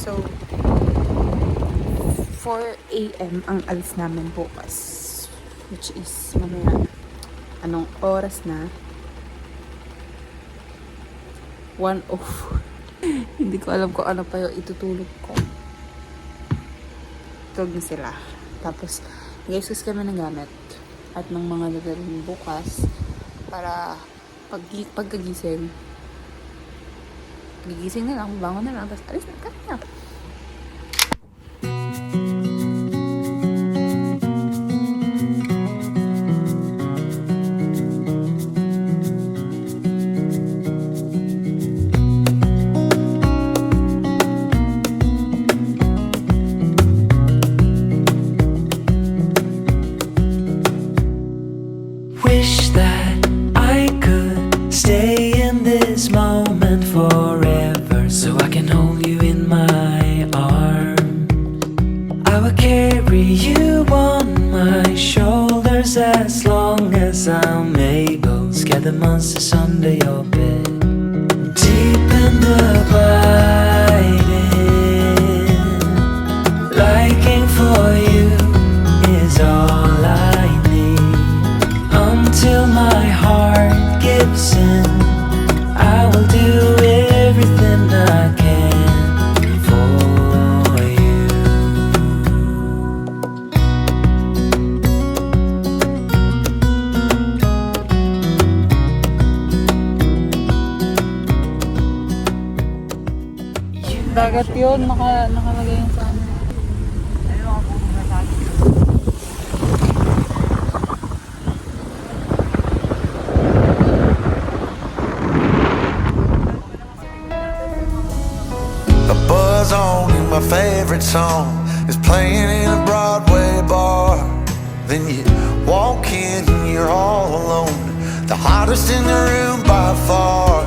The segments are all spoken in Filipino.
So, 4 AM ang alis namin bukas. Which is, mamaya, anong oras na? 1:04. Hindi ko alam kung ano pa yung itutulog ko. Tulog na sila. Tapos, nag-excuse kami ng gamit at ng mga dadalhin bukas para pagkagising. Gigising na lang, bangon na lang, tapos alis na kami. Wish that I could stay in this moment forever, so I can hold you in my arms. I will carry you on my shoulders as long as I'm able. Scare the monsters under your bed. Deep in the abiding, liking for you is all I need. Until my heart gives in, I will do everything I can for you. Dagat yun, nakalagay yung sa ano. A buzz on and my favorite song is playing in a Broadway bar. Then you walk in and you're all alone, the hottest in the room by far.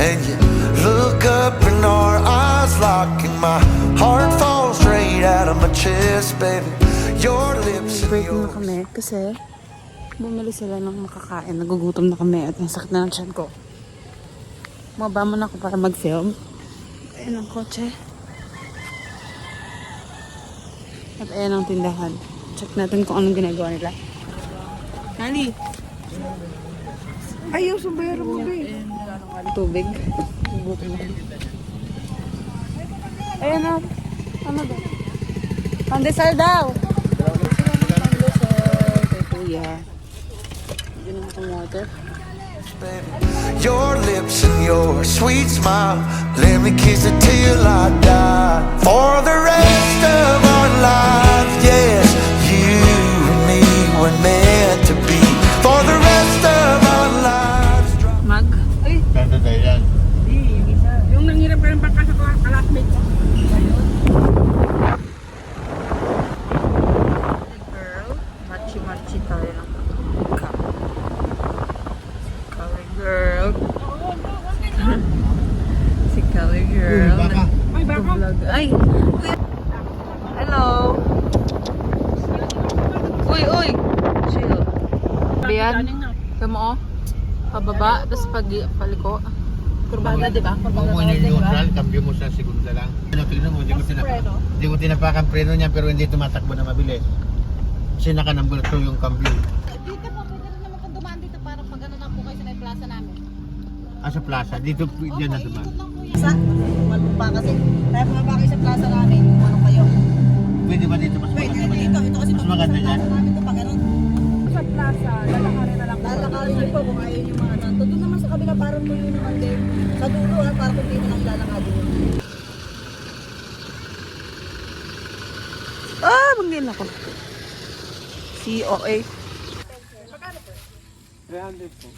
And you look up and our eyes lock and my heart falls straight out of my chest, baby. Your lips and Break na yours. kami kasi bumili sila ng makakain. Nagugutom na kami at nasakit na ng tiyan ko. Mababa mo na ako para mag-film. Ayan ang kotse. At ayan ang tindahan. Check natin kung anong ginagawa nila. Nali! Ayaw, subayaro mo ba eh. Tubig. Nagugutom na kami. Ayan na. Ano ba? Pandesal daw! Yeah. You know some water? Your lips and your sweet smile, let me kiss it till I die. For the rest of our lives, yes, you and me were meant to be. For the rest of our lives. Mag? Ay! Ganda na yan. Yung nanghirap ka ng bangka sa classmate ko. Girl, machi-machi tayo ng cup. Color girl. Si color girl. Ay, baka. Ay! Hello! Uy, uy! Chill. Biyan. Kamo, pababa, tapos paliko. Kurbada, di ba? Kung mo yung neutral, cambio mo sa segunda lang. Tingnan mo, hindi ko tinapakan preno niya pero hindi tumatakbo na mabilis. Kasi nakanambul to yung cambio. Dito po, pwede rin naman kung dumaan dito para pag ano lang po kayo sa may plaza namin. Sa plaza, dito yan na duman. Ikot lang po yan. Sa? Malumpa kasi. Kaya bumaba kayo sa plaza namin, kung ano kayo. Pwede ba dito mas Pwede, maganda? ito kasi Mas maganda yan. namin ito pag ano. Sa plaza, lalakarin na lang. Lalakarin niyo po kung ayaw yung mga nanto. Doon naman sa kabila parang tuyo naman din. Sa dulo ha, para kung dito lang lalakarin yun. Ah, magdil ako. COA. 300 po.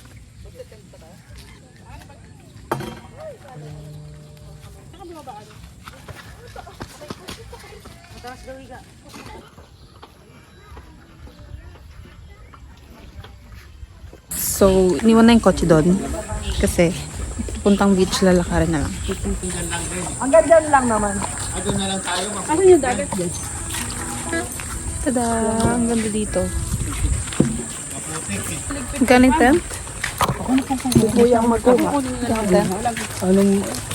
So, iniwan na yung kotse doon. Kasi, puntang beach, lalakarin na lang. Hanggang dyan lang naman. Doon na lang tayo. Asan yung dagat dyan? Tada! Ang ganda dito. Magkano yung tent? Kuya ang magkuha.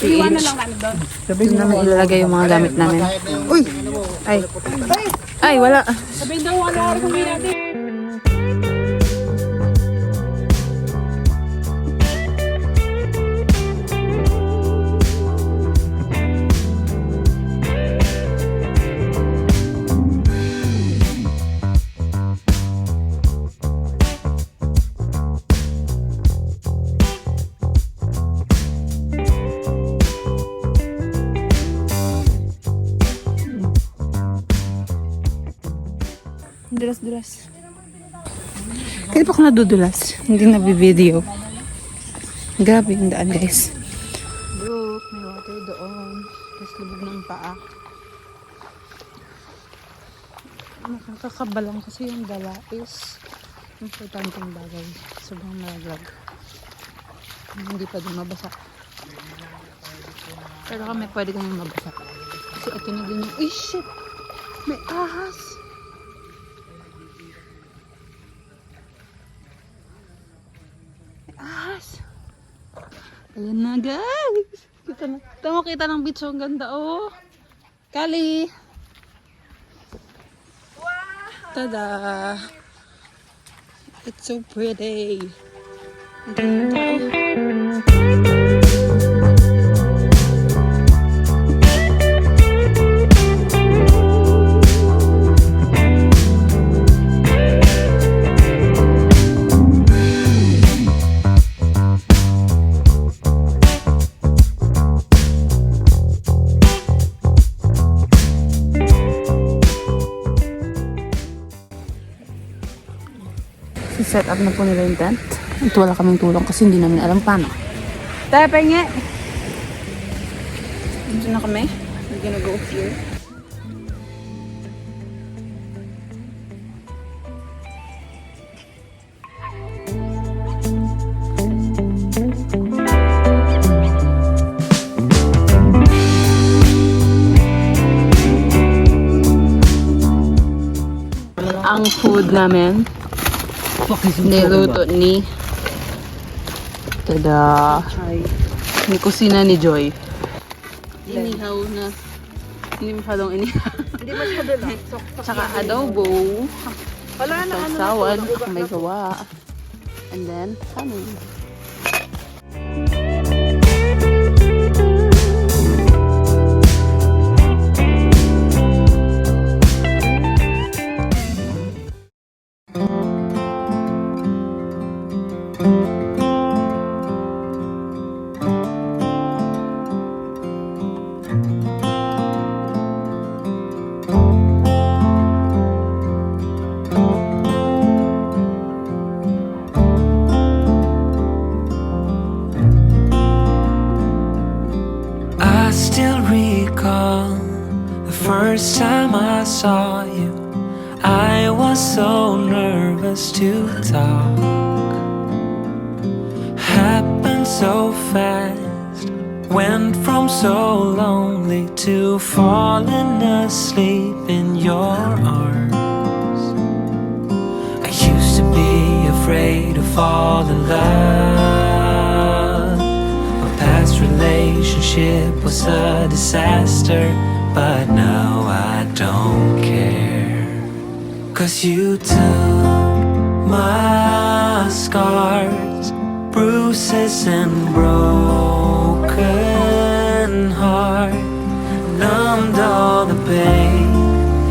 Iwan na lang namin doon. Doon namin ilalagay yung mga gamit namin. Uy! Ay. Ay, wala. Sabihin daw, ano oras kung natin? Dulas-dulas. Kaya pa ako nadudulas. Hindi na-video. Grabe yung daan, guys. Look, may water doon. Tapos lubog ng paa. Nakakakabalang kasi yung dala is importanteng bagay. Sobrang malaglag. Hindi pa din mabasa. Pero kami pwede kami mabasa. Kasi ito na din yung... Uy, shit! May ahas! Ahas. Ayan na, guys. Kita na. Tama, kita ng beach. Ang ganda, oh. Kali. Wow. Tada. It's so pretty. Ang ganda, oh. Set up na po nila yung tent. At wala kaming tulong kasi hindi namin alam paano. Tayo, pengi! Dito na kami. We're gonna go here. Ang food namin niluto ni ni kusina ni Joy. Inihaw na. Hindi masyadong inihaw. Hindi masyado lang. Tsaka adobo. Wala na, Sausawan. Ako may gawa. And then, kanin. I still recall the first time I saw you. I was so nervous to talk. Happened so fast. Went from so lonely to falling asleep in your arms. I used to be afraid to fall in love. My past relationship was a disaster, but now I don't care. 'Cause you took my scars, bruises and broken heart, numbed all the pain,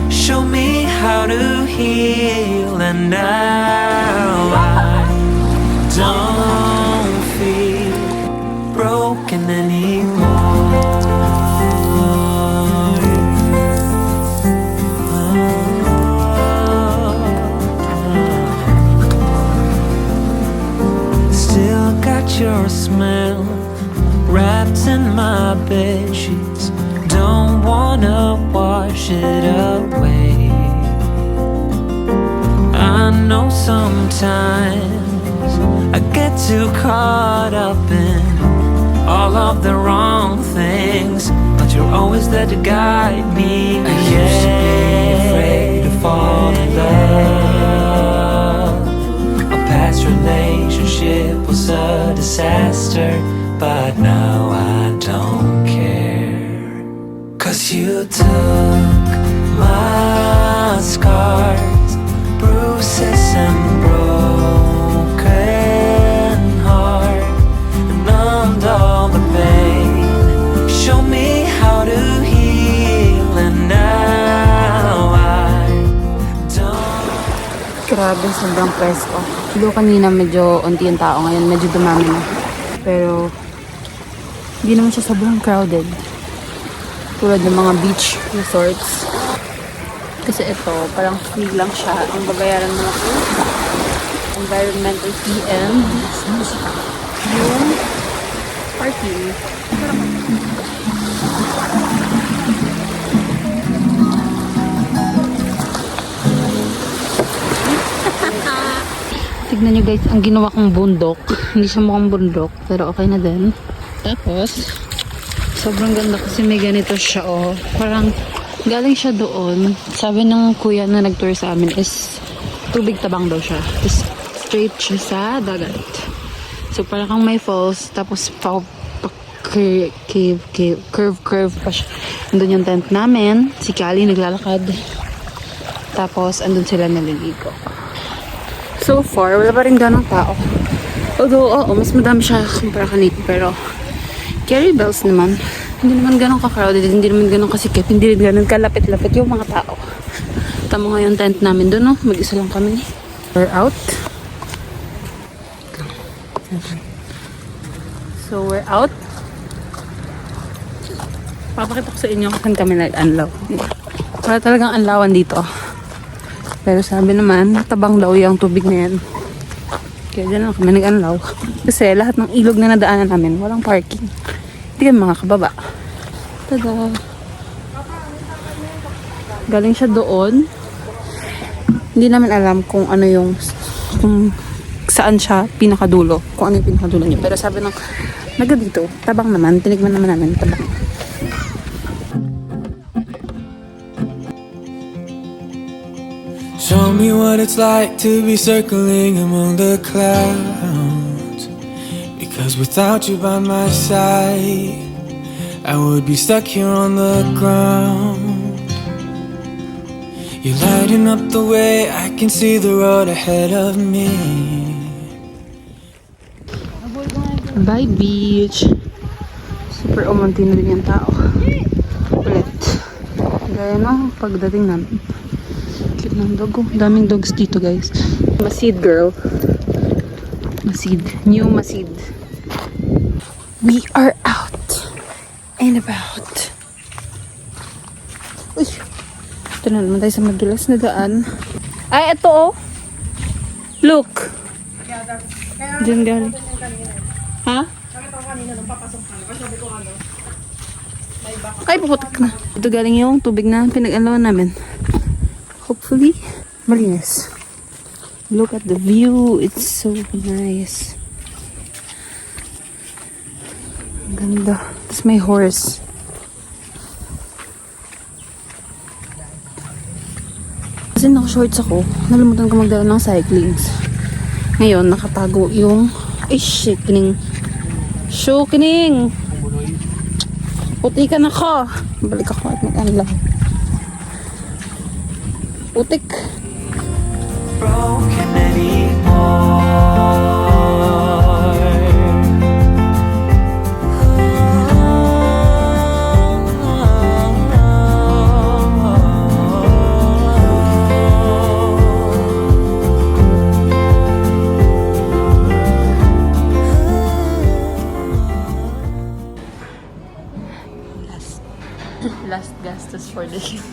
show me how to heal, and now I don't feel broken anymore. Still got your smell wrapped in my bed sheets. Don't wanna wash it away. I know sometimes I get too caught up in all of the wrong things, but you're always there to guide me. I used to be afraid to fall in love. My past last relationship was a disaster, but now I don't care. 'Cause you took my scars, bruises and broken heart, and numbed all the pain. Show me how to heal, and now I don't. Grabe, sobrang presko. Siguro kanina medyo unti yung tao, ngayon medyo dumami na. Pero, hindi naman siya sobrang crowded. Tulad ng mga beach resorts. Kasi ito, parang free lang siya. Ang babayaran mo ako, environmental fee and yung parking. Tignan nyo guys, ang ginawa kong bundok. Hindi siya mukhang bundok, pero okay na din. Tapos, sobrang ganda kasi may ganito siya, oh. Parang galing siya doon. Sabi ng kuya na nag-tour sa amin is tubig tabang daw siya. Tapos straight siya sa dagat. So parang kang may falls, tapos curve pa siya. Andun yung tent namin. Si Kali naglalakad. Tapos andun sila naliligo. So far, wala pa rin ganong tao. Although, oo, mas madami siya kumpara kanina. Pero, Carry Bells naman, hindi naman ganong ka-crowded, hindi naman ganong kasikip, hindi rin ganong kalapit-lapit yung mga tao. Tama nga yung tent namin doon, no? Mag-isa lang kami. We're out. So, we're out. Papakita ko sa inyo kung kami nag-unlaw. Wala talagang unlawan dito. Pero sabi naman, tabang daw yung tubig na yan. Kaya dyan lang kami nag-unlaw. Kasi lahat ng ilog na nadaanan namin, walang parking. Hindi kami makakababa. Tada! Galing siya doon. Hindi namin alam kung ano yung, kung saan siya pinakadulo. Kung ano yung pinakadulo niya. Pero sabi ng, naga dito, tabang naman. Tinigman naman namin, tabang. Show me what it's like to be circling among the clouds. Because without you by my side, I would be stuck here on the ground. You're lighting up the way, I can see the road ahead of me. Bye beach. Super umunti na din yung tao. Ulit. Gaya no, pagdating namin. Cute ng dog. Daming dogs dito guys. Masid girl. Masid. New Masid. We are out and about. Uy. Ito na naman tayo sa madulas na daan. Ay, ito oh. Look. Diyan galing. Ha? Ay, puputok na. Ito galing yung tubig na pinag-alawan namin. Hopefully, malinis. Look at the view. It's so nice. Ang ganda. Tapos may horse. Kasi naka-shorts ako. Nalimutan ko magdala ng cyclings. Ngayon, nakatago yung... Ay, shit, kining. Show, kining. Putikan ako. Balik ako at mag-unlock. Putik. Broken anymore. Last gastos for the year.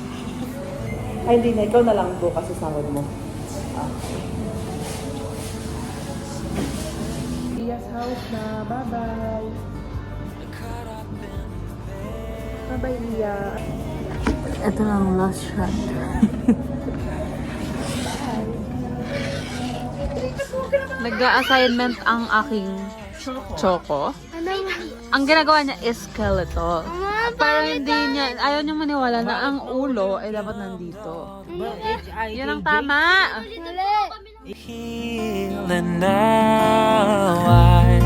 Ay, hindi na. Ikaw na lang bukas sa sahod mo. Iya's house na. Bye-bye. Bye-bye, Iya. Ito lang last shot. Nag-assignment ang aking Choco. Ang ginagawa niya is skeletal. Parang hindi niya, ayaw niya maniwala na ang ulo ay dapat nandito. Yan ang tama. healed, and now I